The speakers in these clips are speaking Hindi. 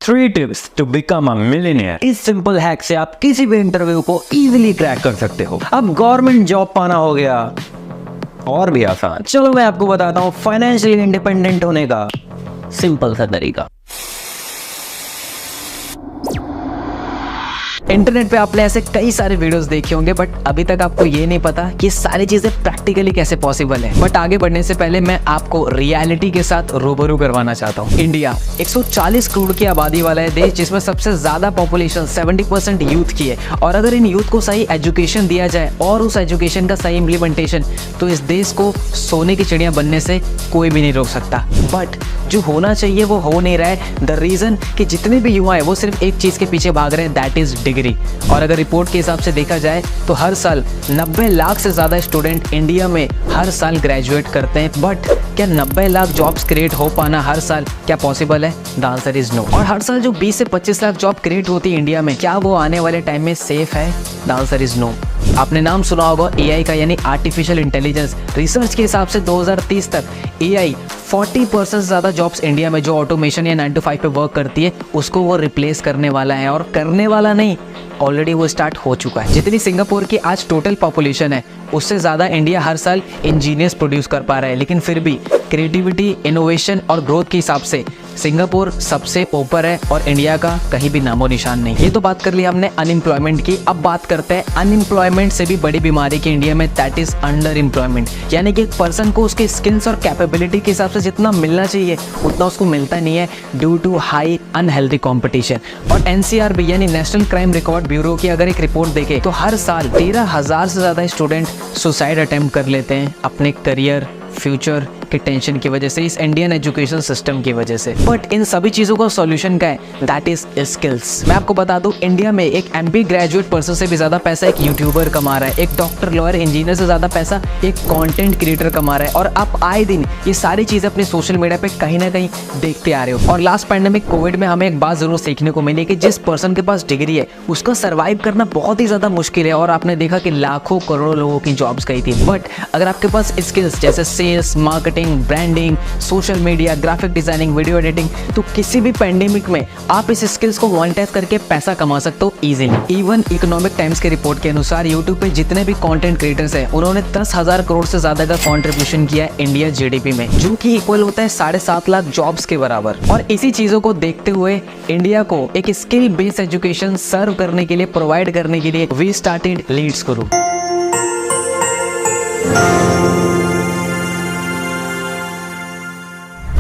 3 tips to become a millionaire. इस सिंपल हैक से आप किसी भी इंटरव्यू को इजीली क्रैक कर सकते हो। अब गवर्नमेंट जॉब पाना हो गया और भी आसान। चलो मैं आपको बताता हूँ फाइनेंशियली इंडिपेंडेंट होने का सिंपल सा तरीका। इंटरनेट पे आपने ऐसे कई सारे वीडियोस देखे होंगे, बट अभी तक आपको ये नहीं पता कि सारी चीजें प्रैक्टिकली कैसे पॉसिबल है। बट आगे बढ़ने से पहले मैं आपको रियलिटी के साथ रूबरू करवाना चाहता हूँ। इंडिया 140 करोड़ की आबादी वाला है देश, जिसमें सबसे ज्यादा पॉपुलेशन 70% यूथ की है। और अगर इन यूथ को सही एजुकेशन दिया जाए और उस एजुकेशन का सही इम्प्लीमेंटेशन, तो इस देश को सोने की चिड़िया बनने से कोई भी नहीं रोक सकता। बट जो होना चाहिए वो हो नहीं रहा है। द रीजन कि जितने भी युवा है वो सिर्फ एक चीज के पीछे भाग रहे हैं, दैट इज डिग्री। और अगर रिपोर्ट के हिसाब से देखा जाए तो हर साल 90 लाख से ज्यादा स्टूडेंट इंडिया में हर साल ग्रेजुएट करते हैं। बट क्या 90 लाख जॉब्स क्रिएट हो पाना हर साल क्या पॉसिबल है? The answer is no. और हर साल जो 20 से 25 लाख जॉब क्रिएट होती है इंडिया में, क्या वो आने वाले टाइम में सेफ है? The answer is no. आपने नाम सुना होगा एआई का, यानी आर्टिफिशियल इंटेलिजेंस। रिसर्च के हिसाब से 2030 तक एआई 40% से ज़्यादा जॉब्स इंडिया में जो ऑटोमेशन या 9 to 5 पे वर्क करती है उसको वो रिप्लेस करने वाला है। और करने वाला नहीं, ऑलरेडी वो स्टार्ट हो चुका है। जितनी सिंगापुर की आज टोटल पॉपुलेशन है उससे ज़्यादा इंडिया हर साल इंजीनियर्स प्रोड्यूस कर पा रहा है। लेकिन फिर भी क्रिएटिविटी, इनोवेशन और ग्रोथ के हिसाब से सिंगापुर सबसे ऊपर है और इंडिया का कहीं भी नामो निशान नहीं। ये तो बात कर ली हमने अनएम्प्लॉयमेंट की। अब बात करते हैं अनएम्प्लॉयमेंट से भी बड़ी बीमारी की इंडिया में, दैट इज अंडर एम्प्लॉयमेंट। यानी कि एक पर्सन को उसके स्किल्स और कैपेबिलिटी के हिसाब से जितना मिलना चाहिए उतना उसको मिलता नहीं है, due to high unhealthy competition. और एनसीआरबी यानी नेशनल क्राइम रिकॉर्ड ब्यूरो की अगर एक रिपोर्ट देखे तो हर साल 13,000 से ज्यादा स्टूडेंट सुसाइड अटेम्प्ट कर लेते हैं अपने करियर, फ्यूचर के टेंशन की वजह से, इस इंडियन एजुकेशन सिस्टम की वजह से। बट इन सभी चीजों का सॉल्यूशन क्या है? That is skills. मैं आपको बता दूं, इंडिया में एक एमबीए ग्रेजुएट पर्सन से भी ज्यादा पैसा एक यूट्यूबर कमा रहा है, एक डॉक्टर, लॉयर, इंजीनियर से ज्यादा पैसा एक कंटेंट क्रिएटर कमा रहा है। और आप आए दिन ये सारी चीजें अपने सोशल मीडिया पे कहीं ना कहीं देखते आ रहे हो। और लास्ट पैंडेमिक कोविड में हमें एक बात जरूर सीखने को मिली कि जिस पर्सन के पास डिग्री है उसका सर्वाइव करना बहुत ही ज्यादा मुश्किल है। और आपने देखा कि लाखों करोड़ों लोगों की जॉब्स गई थी। बट अगर आपके पास स्किल्स जैसे sales, marketing, branding, social media, graphic designing, video editing, तो किसी भी पेंडेमिक में आप इस स्किल्स को मोनेटाइज करके पैसा कमा सकते हो इजीली। इवन इकोनॉमिक टाइम्स के रिपोर्ट के अनुसार यूट्यूब पे जितने भी कंटेंट क्रिएटर्स हैं उन्होंने 10,000 करोड़ से ज्यादा का कंट्रीब्यूशन किया है इंडिया जीडीपी में, जो कि इक्वल होता है 7.5 लाख जॉब्स के बराबर। और इसी चीजों को देखते हुए इंडिया को एक स्किल बेस्ड एजुकेशन सर्व करने के लिए, प्रोवाइड करने के लिए वी स्टार्टेड लीड्स गुरु।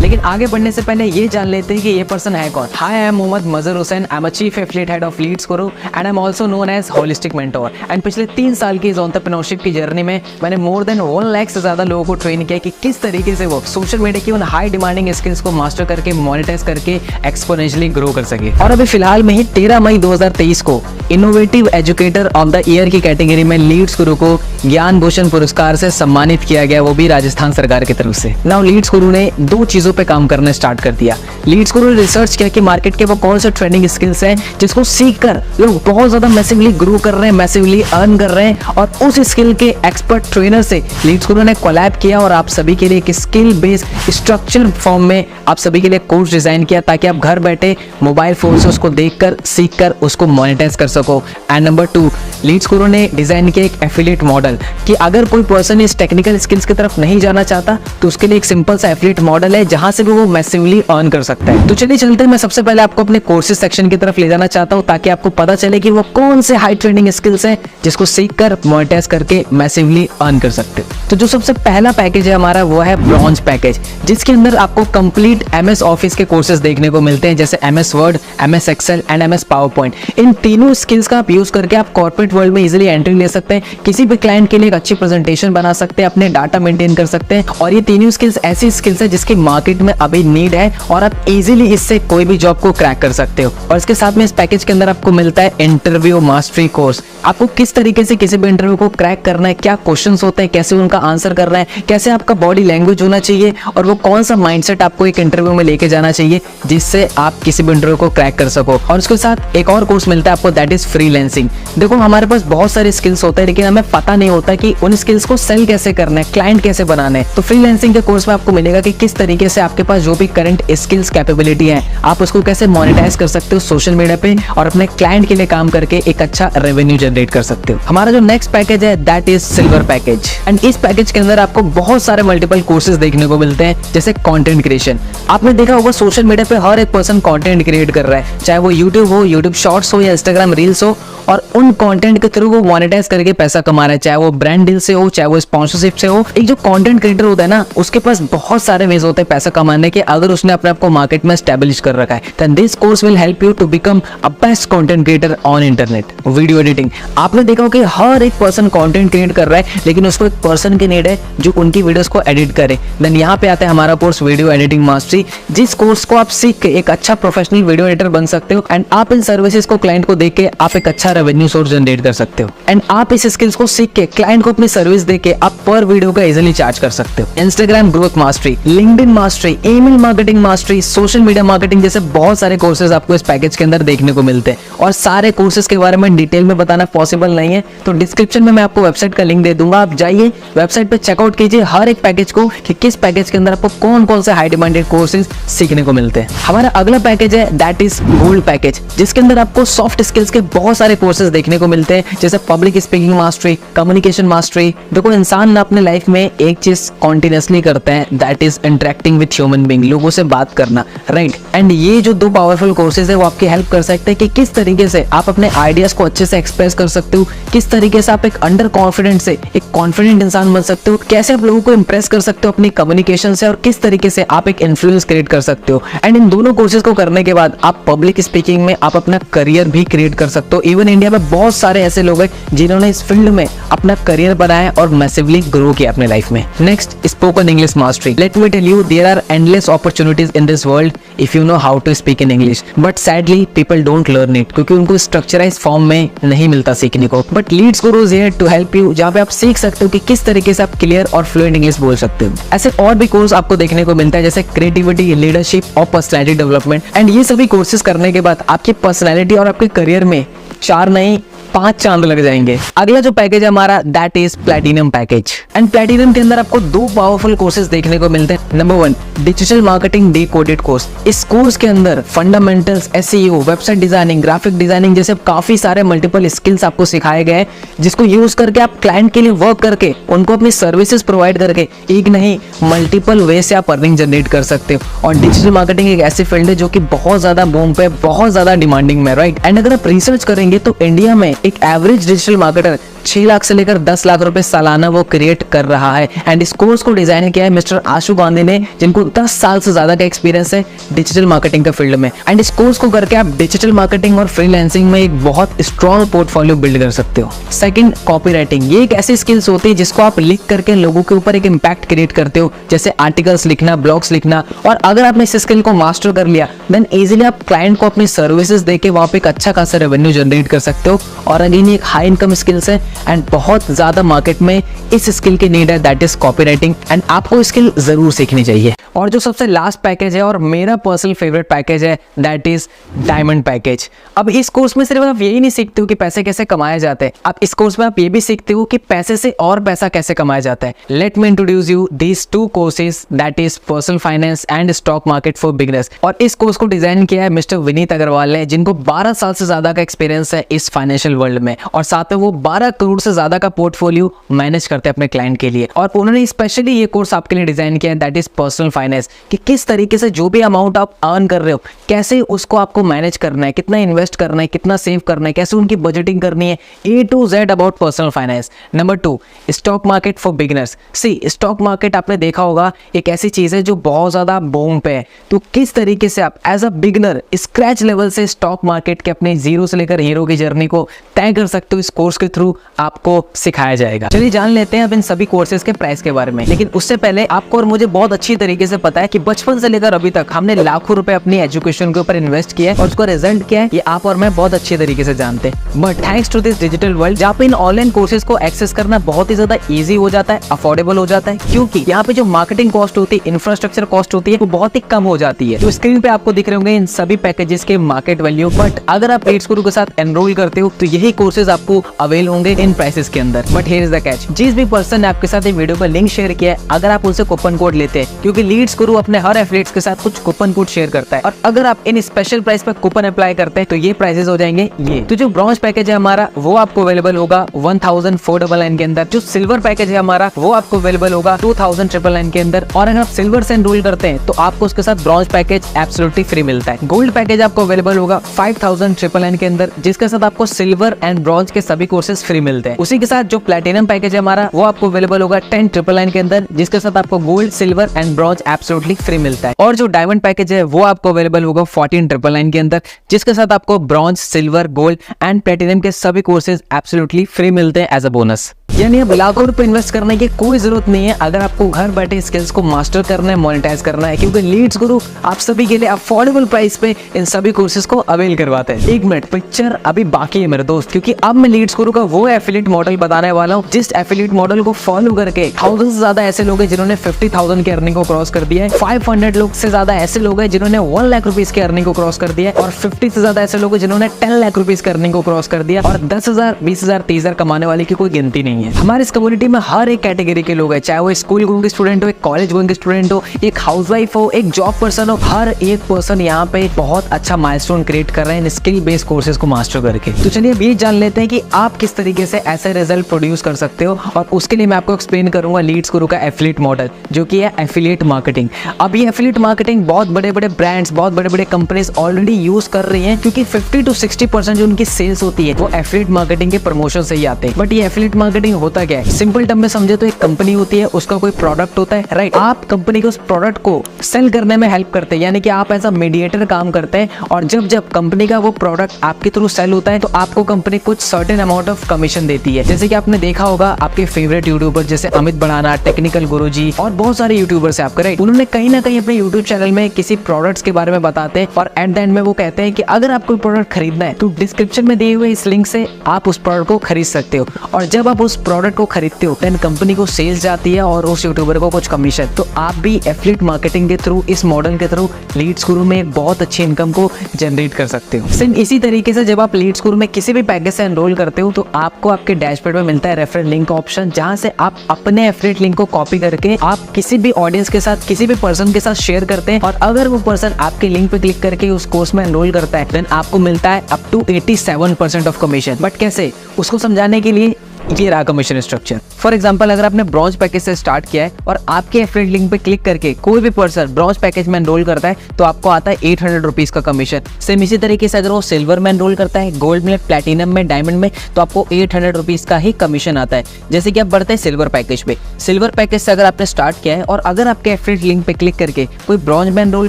लेकिन आगे बढ़ने से पहले ये जान लेते हैं कि ये पर्सन है कौन। Hi, I am Mohammad Mazhar Hussain. I am a chief affiliate head of Leads Guru and I am also known as holistic mentor. And पिछले 3 साल की इस एंटरप्रेन्योरशिप की जर्नी में मैंने मोर देन 1 लाख से ज्यादा लोगों को ट्रेन किया कि किस तरीके से वो सोशल मीडिया की उन हाई डिमांडिंग स्किल्स को मास्टर करके, मोनेटाइज करके एक्सपोनेंशियली ग्रो कर सके। और अभी फिलहाल में ही 13 मई 2023 को innovative educator of the year की कैटेगरी में लीड्स गुरु को ज्ञान भूषण पुरस्कार से सम्मानित किया गया, वो भी राजस्थान सरकार की तरफ से। नाउ लीड्स गुरु ने 2 चीजों पे काम करना स्टार्ट कर दिया। लीड्स गुरु ने रिसर्च किया कि मार्केट के वो कौन से ट्रेंडिंग स्किल्स हैं जिसको सीखकर लोग बहुत ज्यादा मैसिवली ग्रो कर रहे हैं, मैसिवली अर्न कर रहे हैं। और उस स्किल के एक्सपर्ट ट्रेनर से लीड्स गुरु ने कोलैब किया और आप सभी के लिए एक स्किल बेस्ड स्ट्रक्चर फॉर्म में आप सभी के लिए कोर्स डिजाइन किया, ताकि आप घर बैठे मोबाइल फोन से उसको देखकर, सीखकर उसको मोनेटाइज कर सको। एंड नंबर 2, लीड्स गुरु ने डिजाइन किया एक एफिलिएट मॉडल कि अगर कोई पर्सन इस टेक्निकल स्किल्स की तरफ नहीं जाना चाहता तो उसके लिए एक सिंपल सा एफिलिएट मॉडल है जहां से भी वो मैसिवली अर्न कर सकता है। तो चलिए चलते हैं, मैं सबसे पहले आपको अपने कोर्सेज सेक्शन की तरफ ले जाना चाहता हूं, ताकि आपको पता चले कि वो कौन से हाई ट्रेंडिंग स्किल्स हैं जिसको सीखकर मोनेटाइज करके मैसिवली अर्न कर सकते हैं। तो जो सबसे पहला पैकेज है हमारा वो है ब्रॉन्ज पैकेज, जिसके अंदर आपको कंप्लीट एमएस ऑफिस के कोर्सेज देखने को मिलते हैं, जैसे MS Word, MS Excel and MS PowerPoint. इन तीनों स्किल्स का आप यूज करके आप कॉर्पोरेट वर्ल्ड में इजीली एंट्री ले सकते हैं, किसी भी क्लाइंट के लिए एक अच्छी प्रेजेंटेशन बना सकते हैं, अपने डाटा मेंटेन कर सकते हैं। और ये तीनों स्किल्स ऐसी स्किल्स है जिसकी मार्केट में अभी नीड है और आप इजीली इससे कोई भी जॉब को क्रैक कर सकते हो। और इसके साथ में इस पैकेज के अंदर आपको मिलता है इंटरव्यू मास्टरी कोर्स। आपको किस तरीके से किसी भी इंटरव्यू को क्रैक करना है, क्या क्वेश्चंस होते हैं, कैसे उनका आंसर करना है, कैसे आपका बॉडी लैंग्वेज होना चाहिए और वो कौन सा माइंडसेट आपको एक इंटरव्यू में लेके जाना चाहिए जिससे आप किसी भी इंटरव्यू को क्रैक कर सको। और उसके साथ एक और कोर्स मिलता है आपको, दैट इज फ्रीलांसिंग। देखो, हमारे पास बहुत सारे स्किल्स होते हैं लेकिन हमें पता नहीं होता कि उन स्किल्स को सेल कैसे करना है, क्लाइंट कैसे बनाना है। तो फ्रीलांसिंग के कोर्स में आपको मिलेगा कि किस तरीके से जैसे आपके पास जो भी करंट स्किल्स कैपेबिलिटी है आप उसको कैसे मोनेटाइज कर सकते हो सोशल मीडिया पे और अपने क्लाइंट के लिए काम करके एक अच्छा रेवेन्यू जनरेट कर सकते हो। हमारा जो नेक्स्ट पैकेज है that is silver package and इस पैकेज के अंदर आपको बहुत सारे मल्टीपल कोर्सेज देखने को मिलते हैं, जैसे कंटेंट क्रिएशन। आपने देखा होगा सोशल मीडिया पे हर एक पर्सन कंटेंट क्रिएट कर रहा है, चाहे वो यूट्यूब हो, यूट्यूब शॉर्ट्स हो या इंस्टाग्राम रील्स हो, और उन कंटेंट के थ्रू वो मोनेटाइज करके पैसा कमा रहा है, चाहे वो ब्रांड डील से हो, चाहे वो स्पॉन्सरशिप से हो। एक जो कंटेंट क्रिएटर होता है ना, उसके पास बहुत सारे वेज होते हैं पैसा कमाने के, अगर उसने अपने आप को मार्केट में एस्टैब्लिश कर रखा है। Then this course will help you to become a best content creator on internet. Video editing, आपने देखा होगा कि हर एक पर्सन कंटेंट क्रिएट कर रहा है, लेकिन उसको एक पर्सन की नीड है जो उनकी वीडियोस को एडिट करे। देन यहाँ पे आता है हमारा कोर्स वीडियो एडिटिंग मास्टरी, जिस कोर्स को आप सीख के एक अच्छा प्रोफेशनल वीडियो एडिटर बन सकते हो एंड आप इन सर्विसेज को क्लाइंट को देके आप एक अच्छा रेवेन्यू सोर्स जनरेट कर सकते हो। एंड आप इस स्किल्स को सीख के क्लाइंट को अपनी सर्विस देके आप पर वीडियो का इजीली चार्ज कर सकते हो। Instagram growth mastery, LinkedIn mastery, email marketing mastery, social media marketing जैसे बहुत सारे कोर्सेज आपको इस पैकेज के अंदर देखने को मिलते हैं, और सारे कोर्सेज के बारे में डिटेल में बताना पॉसिबल नहीं है, तो डिस्क्रिप्शन में मैं आपको वेबसाइट का लिंक दे दूंगा, आप जाइए वेबसाइट पे चेकआउट कीजिए हर एक पैकेज को कि किस पैकेज के अंदर आपको कौन कौन से हाई डिमांडेड कोर्सेज सीखने को मिलते हैं। हमारा अगला पैकेज है दैट इज गोल्ड पैकेज, जिसके अंदर आपको सॉफ्ट स्किल्स के बहुत सारे कोर्सेज देखने को मिलते हैं, जैसे public speaking mastery, communication mastery. देखो इंसान ना अपने लाइफ में एक चीज कॉन्टिन्यूसली करता है that is interacting with human being, लोगों से बात करना, राइट। एंड ये जो दो पावरफुल कोर्सेज है वो आपकी हेल्प कर सकते हैं कि किस तरीके से आप अपने आइडियाज को अच्छे से एक्सप्रेस कर सकते हो, किस तरीके से आप एक अंडर कॉन्फिडेंट से एक कॉन्फिडेंट इंसान बन सकते हो, कैसे आप लोगों को इंप्रेस कर सकते हो अपनी कम्युनिकेशन से, और किस तरीके से आप एक इन्फ्लुएंस क्रिएट कर सकते हो। एंड इन दोनों कोर्सेज को करने के बाद आप पब्लिक स्पीकिंग में आप अपना करियर भी क्रिएट कर सकते हो। इवन इंडिया में बहुत सारे ऐसे लोग हैं जिन्होंने इस फील्ड में अपना करियर बनाया और मैसिवली ग्रो किया अपने लाइफ में। Next, spoken English mastery. Let me tell you there are endless opportunities in this world if you know how to speak in English, but sadly people don't learn it, क्योंकि उनको स्ट्रक्चराइज फॉर्म में नहीं मिलता सीखने को। But Leads Guru's here to help you, जहाँ पे आप सीख सकते हो कि किस तरीके से आप क्लियर और फ्लुएंट इंग्लिश बोल सकते हो। ऐसे और भी कोर्स आपको देखने को मिलता है, जैसे क्रिएटिविटी, लीडरशिप और पर्सनैलिटी डेवलपमेंट। एंड ये सभी कोर्सेज करने के बाद आपकी पर्सनैलिटी और आपके करियर में 4 नहीं 5 चांद लग जाएंगे। अगला जो पैकेज है हमारा that is platinum package. And platinum के अंदर आपको 2 पावरफुल कोर्सेज देखने को मिलते हैं। Number 1, digital marketing decoded course. इस कोर्स के अंदर fundamentals, SEO, website designing, graphic designing जैसे काफी सारे मल्टीपल स्किल्स आपको सिखाए गए, जिसको यूज करके आप क्लाइंट के लिए वर्क करके उनको अपनी सर्विसेज प्रोवाइड करके एक नहीं मल्टीपल वे से आप अर्निंग जनरेट कर सकते हो। और डिजिटल मार्केटिंग एक ऐसी फील्ड है जो कि बहुत ज्यादा बूम पे, बहुत ज्यादा डिमांडिंग में, राइट। एंड अगर आप रिसर्च करेंगे तो इंडिया में एक एवरेज डिजिटल मार्केटर 6 लाख से लेकर 10 लाख रुपए सालाना वो क्रिएट कर रहा है। एंड इस कोर्स को डिजाइन किया है मिस्टर आशु गांधी ने, जिनको 10 साल से ज्यादा का एक्सपीरियंस है डिजिटल मार्केटिंग का फील्ड में। एंड इस कोर्स को करके आप डिजिटल मार्केटिंग और फ्रीलांसिंग में एक बहुत स्ट्रॉन्ग पोर्टफोलियो बिल्ड कर सकते हो। Second, copywriting. ये एक ऐसी स्किल्स होती है जिसको आप लिख करके लोगों के ऊपर एक इम्पैक्ट क्रिएट करते हो, जैसे आर्टिकल्स लिखना, ब्लॉग्स लिखना। और अगर आपने इस स्किल को मास्टर कर लिया देन इजीली आप क्लाइंट को अपनी सर्विसेज देके वहां पे एक अच्छा खासा रेवेन्यू जनरेट कर सकते हो। और अगेन एक हाई इनकम स्किल्स है एंड बहुत ज्यादा मार्केट में इस स्किल की नीड है दैट इज कॉपीराइटिंग, एंड आपको स्किल जरूर सीखनी चाहिए। और जो सबसे लास्ट पैकेज है और मेरा पर्सनल फेवरेट पैकेज है दैट इज डायमंड पैकेज। अब इस कोर्स में सिर्फ आप यही नहीं सीखते हो कि पैसे कैसे कमाए जाते हैं, आप इस कोर्स में आप ये भी सीखते हो कि पैसे से और पैसा कैसे कमाया जाता है। Let me introduce you these 2 courses that is personal finance and stock market for beginners. और इस कोर्स को डिजाइन किया है मिस्टर विनीत अग्रवाल ने, जिनको 12 साल से ज्यादा का एक्सपीरियंस है इस फाइनेंशियल वर्ल्ड में, और साथ में वो 12 करोड़ से ज्यादा का पोर्टफोलियो मैनेज करते हैं अपने क्लाइंट के लिए। और उन्होंने स्पेशली ये कोर्स आपके लिए डिजाइन किया है दैट इज पर्सनल फाइनेंस, कि किस तरीके से जो भी अमाउंट आप अर्न कर रहे हो कैसे उसको आपको मैनेज करना है, कितना इन्वेस्ट करना है, कितना सेव करना है, कैसे उनकी बजटिंग करनी है, A to Z about personal finance. Number 2, stock market for beginners. See stock market आपने देखा होगा एक ऐसी चीज है जो बहुत ज्यादा बूम पे है, तो किस तरीके से आप as a beginner scratch level से स्टॉक मार्केट के अपने जीरो से लेकर हीरो की जर्नी को तय कर सकते हो, इस कोर्स के थ्रू आपको सिखाया जाएगा। चलिए जान लेते हैं अब इन सभी कोर्सेज के प्राइस के बारे में, लेकिन उससे पहले आपको और मुझे बहुत अच्छी तरीके से पता है कि बचपन से लेकर अभी तक हमने लाखों रुपए अपनी एजुकेशन के ऊपर इन्वेस्ट किया है और उसका रिजल्ट क्या है ये आप और मैं बहुत अच्छे तरीके से जानते हैं। But thanks to this digital world जहाँ पे इन ऑनलाइन कोर्सेज को एक्सेस करना बहुत ही ज्यादा इजी हो जाता है, अफोर्डेबल हो जाता है, क्योंकि यहाँ पे जो मार्केटिंग कॉस्ट होती है, इंफ्रास्ट्रक्चर कॉस्ट होती है, वो बहुत ही कम हो जाती है। तो स्क्रीन पे आपको दिख रहे होंगे इन सभी पैकेजेस के मार्केट वैल्यू। बट अगर आप लीड्स गुरु के साथ एनरोल करते हो तो यही कोर्सेज आपको अवेल होंगे इन प्राइसेस के अंदर। But here is the catch, जिस भी पर्सन ने आपके साथ ये वीडियो का लिंक शेयर किया है, अगर आप उनसे कूपन कोड लेते हैं, क्योंकि लीड्स गुरु अपने हर एफिलिएट्स के साथ कुछ कूपन कोड शेयर करता है, और अगर आप इन स्पेशल प्राइस पर कूपन अप्लाई करते हैं तो ये प्राइसेस हो जाएंगे ये। तो जो ब्रॉन्ज पैकेज है हमारा वो आपको अवेलेबल होगा 1499 के अंदर। जो सिल्वर पैकेज है हमारा वो आपको अवेलेबल होगा 2999 के अंदर। और अगर आप सिल्वर से एनरोल करते हैं तो आपको उसके साथ ब्रॉन्ज पैकेज एब्सोल्युटली फ्री मिलता है। गोल्ड पैकेज आपको अवेलेबल होगा 5999 के अंदर, जिसके साथ आपको सिल्वर एंड ब्रॉन्ज के सभी कोर्सेज फ्री मिलते हैं। उसी के साथ जो प्लैटिनम पैकेज है हमारा वो आपको अवेलेबल होगा 10999 के अंदर, जिसके साथ आपको gold, silver and bronze absolutely free मिलता है। और जो डायमंड पैकेज है वो आपको अवेलेबल होगा 14999 के अंदर, जिसके साथ आपको bronze, silver, gold and platinum के सभी कोर्सेज एब्सोल्युटली फ्री मिलते हैं एज अ बोनस। यानी अब लाखों रुपए इन्वेस्ट करने की कोई जरूरत नहीं है अगर आपको घर बैठे स्किल्स को मास्टर करना है, मोनेटाइज करना है, क्योंकि लीड्स गुरु आप सभी के लिए अफोर्डेबल प्राइस पे इन सभी कोर्सेज को अवेल करवाते हैं। एक मिनट, पिक्चर अभी बाकी है मेरे दोस्त, क्योंकि अब मैं लीड्स गुरु का वो एफिलिएट मॉडल बताने वाला हूँ जिस एफिलिएट मॉडल को फॉलो करके 1000 से ज्यादा ऐसे लोग हैं जिन्होंने 50,000 की अर्निंग को क्रॉस कर दिया है, 500 लोग से ज्यादा ऐसे लोग हैं जिन्होंने 1 लाख रुपीज की अर्निंग को क्रॉस कर दिया है, और 50 से ज्यादा ऐसे लोग हैं जिन्होंने 10 लाख रुपीज की अर्निंग को क्रॉस कर दिया, और 10,000, 20,000, 30,000 कमाने वाले की कोई गिनती नहीं है। हमारे इस कम्युनिटी में हर एक कैटेगरी के लोग हैं, चाहे वो स्कूल गोइंग स्टूडेंट हो, एक कॉलेज गोइंग स्टूडेंट हो, एक हाउसवाइफ हो, एक जॉब पर्सन हो, हर एक पर्सन यहाँ पे बहुत अच्छा माइलस्टोन क्रिएट कर रहे हैं स्किल बेस्ड कोर्सेज को मास्टर करके। तो चलिए अब ये जान लेते हैं कि आप किस तरीके से ऐसे रिजल्ट प्रोड्यूस कर सकते हो, और उसके लिए मैं आपको एक्सप्लेन करूंगा लीड्स गुरु का एफिलिएट मॉडल, जो कि है एफिलिएट मार्केटिंग। अब ये एफिलिएट मार्केटिंग बहुत बड़े बड़े ब्रांड्स, बहुत बड़े बड़े कंपनीज ऑलरेडी यूज कर रही हैं, क्योंकि 50 to 60% जो उनकी सेल्स होती है वो एफिलिएट मार्केटिंग के प्रमोशन से ही आते हैं। बट ये एफिलिएट मार्केटिंग होता क्या है? सिंपल टर्म में समझे तो एक कंपनी होती है, उसका कोई प्रोडक्ट होता है, राइट? आप कंपनी के उस प्रोडक्ट को सेल करने में हेल्प करते हैं, यानी कि आप एज अ मीडिएटर काम करते हैं, और जब जब कंपनी का वो प्रोडक्ट आपके थ्रू सेल होता है तो आपको कंपनी कुछ सर्टेन अमाउंट ऑफ कमीशन देती है। जैसे कि आपने देखा होगा आपके फेवरेट यूट्यूबर जैसे अमित बढ़ाना, टेक्निकल गुरुजी और बहुत सारे यूट्यूबर्स है आपके, राइट? उन्होंने कहीं ना कहीं अपने यूट्यूब चैनल में किसी प्रोडक्ट्स के बारे में बताते हैं, और एट द एंड में वो कहते हैं कि अगर आपको प्रोडक्ट खरीदना है तो डिस्क्रिप्शन में दिए हुए इस लिंक से आप उस प्रोडक्ट को खरीद सकते हो, और जब आप उस प्रोडक्ट को खरीदते हो देन कंपनी को सेल्स जाती है और उस यूट्यूबर को कुछ कमीशन। तो आप भी एफिलिएट मार्केटिंग के थ्रू, इस मॉडल के थ्रू लीड्स गुरु में एक बहुत अच्छी इनकम को जनरेट कर सकते हो। सेम इसी तरीके से जब आप लीड्स गुरु में किसी भी पैकेज से एनरोल करते हो तो आपको आपके डैशबोर्ड में मिलता है रेफरल लिंक ऑप्शन, जहां से आप अपने एफिलिएट लिंक को कॉपी करके आप किसी भी ऑडियंस के साथ, किसी भी पर्सन के साथ शेयर करते हैं, और अगर वो पर्सन आपके लिंक पे क्लिक करके उस कोर्स में एनरोल करता है देन आपको मिलता है up to 87% of commission. But कैसे, उसको समझाने के लिए ये रहा कमीशन स्ट्रक्चर। फॉर एग्जांपल, अगर आपने ब्रॉन्ज पैकेज से स्टार्ट किया है और आपके एफिलिएट लिंक पे क्लिक करके कोई भी पर्सन ब्रॉन्ज पैकेज में एनरोल करता है तो आपको आता है 800 रुपीज का कमीशन। सेम इसी तरीके से अगर वो सिल्वर में एनरोल करता है, गोल्ड में, प्लैटिनम में, डायमंड में, तो आपको 800 रुपीज का ही कमीशन आता है। जैसे कि आप बढ़ते हैं सिल्वर पैकेज पे, सिल्वर पैकेज से अगर आपने स्टार्ट किया है और अगर आपके एफिलिएट लिंक पे क्लिक करके कोई ब्रॉन्ज में एनरोल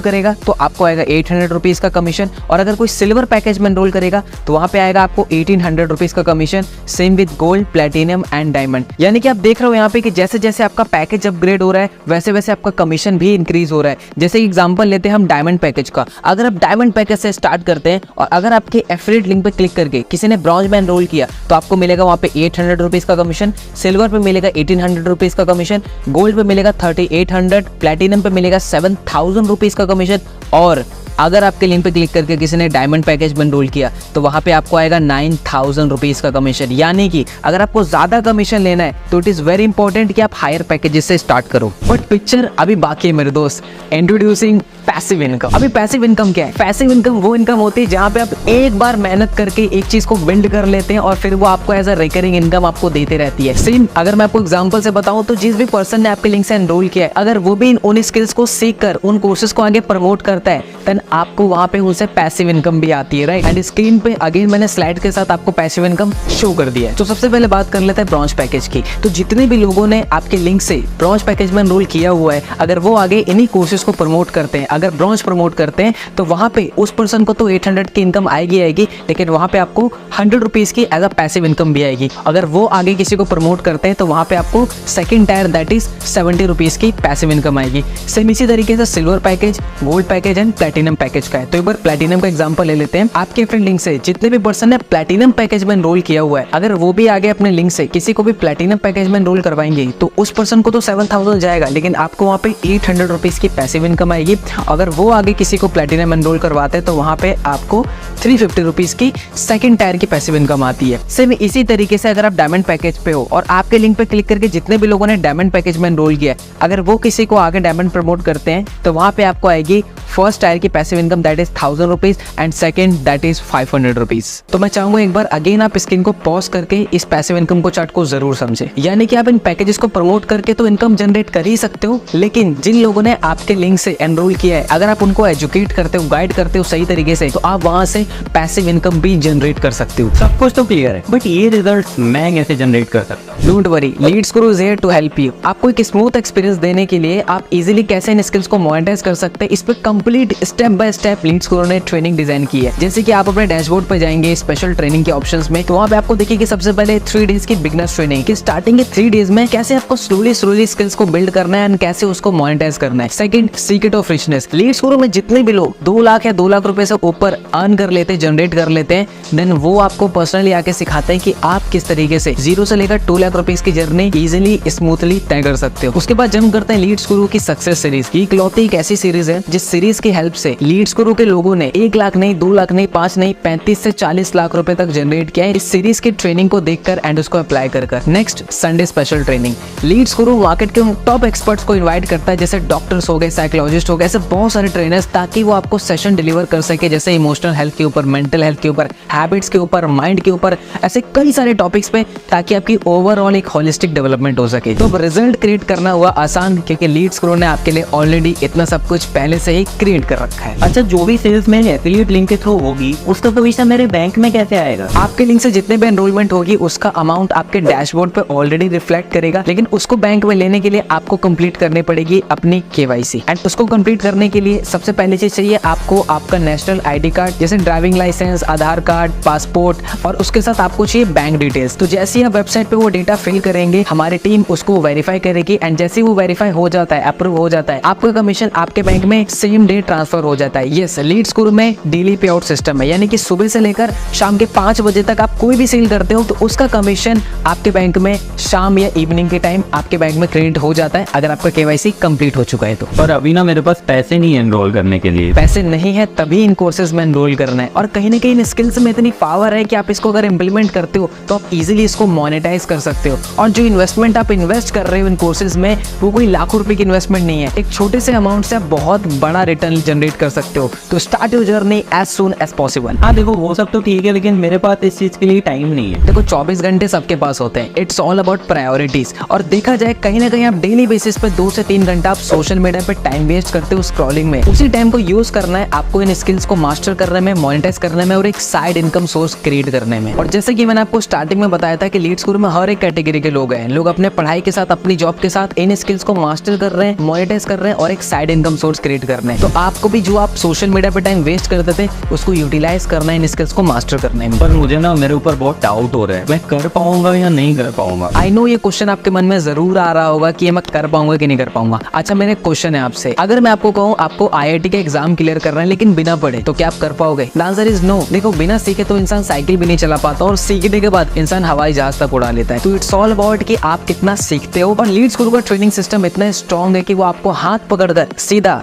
करेगा तो आपको आएगा 800 रुपीज का कमीशन, और अगर कोई सिल्वर पैकेज में एनरोल करेगा तो वहां पे आएगा आपको 1800 रुपीज का commission. Same with gold, platinum and diamond. यानी कि आप देख रहे हो यहाँ पे कि जैसे जैसे आपका पैकेज अपग्रेड हो रहा है वैसे वैसे आपका कमीशन भी इंक्रीज हो रहा है। जैसे एग्जांपल लेते हैं हम डायमंड पैकेज का। अगर आप डायमंड पैकेज से स्टार्ट करते हैं और अगर आपके एफिलिएट लिंक पे क्लिक करके किसी ने ब्रॉन्ज में एनरोल किया तो आपको मिलेगा वहां पे 800 रुपीज का कमीशन, सिल्वर पे मिलेगा 1800 रुपीज का कमीशन, गोल्ड पे मिलेगा 3800, प्लैटिनम पे मिलेगा 7000 रुपीज का कमीशन, और अगर आपके लिंक पे क्लिक करके किसी ने डायमंड पैकेज में एनरोल किया तो वहां पे आपको आएगा 9000 रुपीज का कमीशन। यानी कि अगर आपको ज्यादा कमीशन लेना है तो इट इज वेरी इंपॉर्टेंट कि आप हायर पैकेजेस से स्टार्ट करो। बट पिक्चर अभी बाकी है मेरे दोस्त। Introducing passive income. अभी पैसिव इनकम क्या है? पैसिव इनकम वो इनकम होती है जहां पे आप एक बार मेहनत करके एक चीज को बिल्ड कर लेते हैं और फिर वो आपको एज अ रिकरिंग इनकम आपको देते रहती है। सेम अगर मैं आपको एग्जांपल से बताऊं तो जिस भी पर्सन ने आपके लिंक से एनरोल किया है अगर वो भी उन स्किल्स को सीख कर उन कोर्सेज को आगे प्रमोट करता है देन आपको वहां पे उनसे पैसिव इनकम भी आती है, राइट? एंड स्क्रीन पे अगेन मैंने स्लाइड के साथ आपको पैसिव इनकम शो कर दिया है। तो सबसे पहले बात कर लेते हैं ब्रॉन्ज पैकेज की। तो जितने भी लोगों ने आपके लिंक से ब्रॉन्ज पैकेज में एनरोल किया हुआ है अगर वो आगे इन्हीं कोर्सेज को प्रमोट करते हैं, अगर ब्रॉन्ज प्रमोट करते हैं तो वहां पे उस पर्सन को तो 800 की इनकम आएगी, लेकिन वहां पे आपको 100 रुपीज की एज अ पैसिव इनकम भी आएगी। अगर वो आगे किसी को प्रमोट करते हैं तो वहां पे आपको second tier that is 70 rupees की पैसिव इनकम आएगी। सेम इसी तरीके से silver package, gold package and platinum package का है। तो एक बार प्लैटिनम का एग्जांपल ले लेते हैं। आपके फ्रेंड लिंक से जितने भी पर्सन ने प्लैटिनम पैकेज में एनरोल किया हुआ है अगर वो भी आगे अपने लिंक से किसी को भी प्लैटिनम पैकेज में एनरोल करवाएंगे तो उस पर्सन को तो 7000 जाएगा, लेकिन आपको वहां पे 800 रुपीज की पैसिव इनकम आएगी। अगर वो आगे किसी को प्लेटिनम एनरोल करवाते हैं तो वहाँ पे आपको 350 रुपीज़ की सेकंड टायर की पैसिव इनकम आती है। सेम इसी तरीके से अगर आप डायमंड पैकेज पे हो और आपके लिंक पे क्लिक करके जितने भी लोगों ने डायमंड पैकेज में एनरोल किया है, अगर वो किसी को आगे डायमंड प्रमोट करते हैं तो वहाँ पे आपको आएगी फर्स्ट टायर की passive income that is 1000 rupees and second that is 500 rupees. तो मैं चाहूंगा एक बार अगेन आप स्क्रीन को पॉज करके इस पैसिव इनकम को चार्ट को जरूर समझे। यानी कि आप इन पैकेजेस को प्रमोट करके तो इनकम जनरेट कर ही सकते हो, लेकिन जिन लोगों ने आपके लिंक से एनरोल किया है, अगर आप उनको एजुकेट करते हो, गाइड करते हो सही तरीके से, तो आप वहां से पैसिव इनकम भी जनरेट कर सकते हो। सब कुछ तो क्लियर है, बट ये रिजल्ट मैं कैसे जनरेट कर सकता हूँ? Don't worry, Leads Guru is here to help you. आपको एक स्मूथ एक्सपीरियंस देने के लिए आप इजीली कैसे इन स्किल्स को मोनेटाइज कर सकते हैं, इस पे complete step by step Leads Guru ने ट्रेनिंग डिजाइन की है। जैसे कि आप अपने डैशबोर्ड पे जाएंगे स्पेशल ट्रेनिंग के ऑप्शंस में, तो वहाँ पे आपको देखिए कि सबसे पहले 3 डेज की बिगनर्स ट्रेनिंग की स्टार्टिंग के 3 डेज में कैसे आपको स्लोली स्किल्स को बिल्ड करना है एंड कैसे उसको मोनेटाइज करना है। Second, secret of richness. Leads Guru में जितने भी लोग 2 लाख या 2 लाख रुपए से ऊपर अर्न कर लेते हैं, जनरेट कर लेते हैं, देन वो आपको पर्सनली आके सिखाते हैं कि आप किस तरीके से 0 से लेकर 2 लाख रुपीज की जर्नी इजीली स्मूथली तय कर सकते हो। उसके बाद जंप करते हैं लीड्स गुरु की सक्सेस सीरीज की। इकलौती एक ऐसी सीरीज है जिस सीरीज की हेल्प से लीड्स गुरु के लोगों ने 1 लाख नहीं, 2 लाख नहीं, 5 नहीं, 35 से 40 लाख रुपए तक जनरेट किया है इस सीरीज की ट्रेनिंग को देखकर एंड उसको अप्लाई कर। Next, Sunday special training. Leads Guru market के टॉप एक्सपर्ट्स को इनवाइट करता है, जैसे डॉक्टर्स हो गए, साइकोलॉजिस्ट हो गए, ऐसे बहुत सारे ट्रेनर्स, ताकि वो आपको सेशन डिलीवर कर सके, जैसे इमोशनल हेल्थ के ऊपर, मेंटल हेल्थ के ऊपर, हैबिट्स के ऊपर, माइंड के ऊपर, ऐसे कई सारे टॉपिक्स पे, ताकि आपकी ओवरऑल एक होलिस्टिक डेवलपमेंट हो सके। तो रिजल्ट क्रिएट करना हुआ आसान, क्योंकि लीड्स गुरु ने आपके लिए ऑलरेडी इतना सब कुछ पहले से ही क्रिएट कर रखा है। अच्छा, जो भी सेल्स मेरे एफिलिएट लिंक के थ्रू होगी उसका कमीशन मेरे बैंक में कैसे आएगा? आपके लिंक से जितने भी एनरोलमेंट होगी उसका अमाउंट आपके डैशबोर्ड पे ऑलरेडी रिफ्लेक्ट करेगा, लेकिन उसको बैंक में लेने के लिए आपको कंप्लीट करनी पड़ेगी अपनी KYC। एंड उसको कंप्लीट करने के लिए सबसे पहले चीज चाहिए आपको आपका नेशनल ID कार्ड, जैसे ड्राइविंग लाइसेंस, आधार कार्ड, पासपोर्ट, और उसके साथ आपको चाहिए बैंक डिटेल्स। तो जैसे ही आप वेबसाइट पे वो डेटा फिल करेंगे, हमारी टीम उसको वेरीफाई करेगी एंड जैसे ही वो वेरीफाई हो जाता है, अप्रूव हो जाता है, आपका कमीशन आपके बैंक में सेम डे ट्रांसफर हो जाता है। यस, लीड्स गुरु में डेली पे आउट सिस्टम है, यानी कि सुबह से लेकर शाम के 5 बजे तक आप कोई भी सेल करते हो तो उसका कमीशन आपके बैंक में शाम या इवनिंग के टाइम आपके बैंक में क्रेडिट हो जाता है, अगर आपका KYC कंप्लीट हो चुका है तो। पर अभी ना मेरे पास पैसे नहीं एनरोल करने के लिए। पैसे नहीं है तभी इन कोर्सेज में एनरोल करना है, और कहीं ना कहीं इन स्किल्स में इतनी पावर है कि आप इसको अगर इम्प्लीमेंट करते हो तो आप इजीली इसको मोनेटाइज कर सकते हो। और जो इन्वेस्टमेंट आप इन्वेस्ट कर रहे हो इन कोर्सेज में, वो कोई लाखों रुपए की इन्वेस्टमेंट नहीं है, एक छोटे से अमाउंट से आप बहुत बड़ा रिटर्न जनरेट कर सकते हो। तो start your journey as soon as possible. हाँ देखो, वो सब तो ठीक है, लेकिन मेरे पास इस चीज के लिए टाइम नहीं है। देखो 24 घंटे सबके पास होते हैं, इट्स ऑल अबाउट प्रायोरिटीज। और देखा जाए कहीं ना कहीं आप डेली बेसिस पे 2 से 3 घंटा आप सोशल मीडिया पे टाइम वेस्ट करते हो स्क्रॉलिंग में। उसी टाइम को यूज करना है आपको इन स्किल्स को मास्टर करने में, मोनेटाइज करने में और एक साइड इनकम सोर्स क्रिएट करने में। और जैसे कि मैंने आपको स्टार्टिंग में बताया था कि लीड्स गुरु में हर एक कैटेगरी के लोग हैं, लोग अपने पढ़ाई के साथ, अपनी जॉब के साथ इन स्किल्स को मास्टर कर रहे हैं, मोनेटाइज कर रहे हैं और एक साइड इनकम सोर्स क्रिएट करना है। तो आपको भी जो आप सोशल मीडिया पे टाइम वेस्ट करते थे उसको यूटिलाइज करना है इन स्किल्स को मास्टर करने में। पर मुझे ना मेरे ऊपर बहुत डाउट हो रहा है, मैं कर पाऊंगा या नहीं कर पाऊंगा। आई नो ये क्वेश्चन आपके मन में जरूर आ रहा होगा कि ये मैं कर पाऊंगा कि नहीं कर पाऊंगा। अच्छा, मेरा क्वेश्चन है आपसे, अगर मैं आपको कहूँ आपको IIT का एग्जाम क्लियर करना है लेकिन बिना पढ़े, तो क्या आप कर पाओगे? The answer is no. देखो, बिना सीखे तो इंसान साइकिल भी नहीं चला पाता, और सीखने के बाद इंसान हवाई जहाज तक उड़ा लेता है। तो इट्स ऑल अबाउट कि आप कितना सीखते हो। और लीड्स गुरु का ट्रेनिंग सिस्टम इतना स्ट्रॉन्ग है कि वो आपको हाथ पकड़कर सीधा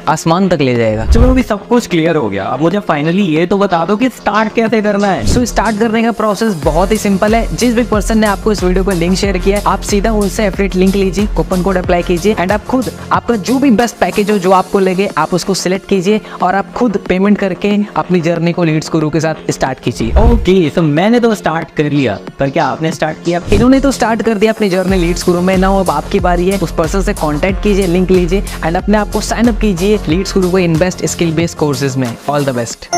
आसमान तक ले जाएगा। चलो, अभी सब कुछ क्लियर हो गया, अब मुझे फाइनली ये तो बता दो कि स्टार्ट कैसे करना है। सो स्टार्ट करने का प्रोसेस बहुत ही सिंपल है। जिस भी पर्सन ने आपको इस वीडियो पर लिंक शेयर किया है, आप सीधा उनसे एफिलिएट लिंक लीजिए, कूपन कोड अप्लाई कीजिए एंड आप खुद आपका जो भी बेस्ट पैकेज हो, जो आपको लगे, आप उसको सिलेक्ट कीजिए और आप खुद पेमेंट करके अपनी जर्नी को लीड्स गुरु के साथ स्टार्ट कीजिए। ओके, तो मैंने तो स्टार्ट कर लिया, पर क्या आपने स्टार्ट किया? इन्होंने तो स्टार्ट कर दिया अपनी जर्नी लीड्स गुरु में। नाउ अब आपकी बारी है, उस पर्सन से कॉन्टेक्ट कीजिए, लिंक लीजिए एंड अपने आप को साइन अप कीजिए लीड्स गुरु को इन्वेस्ट स्किल बेस्ड कोर्सेज में। All the best.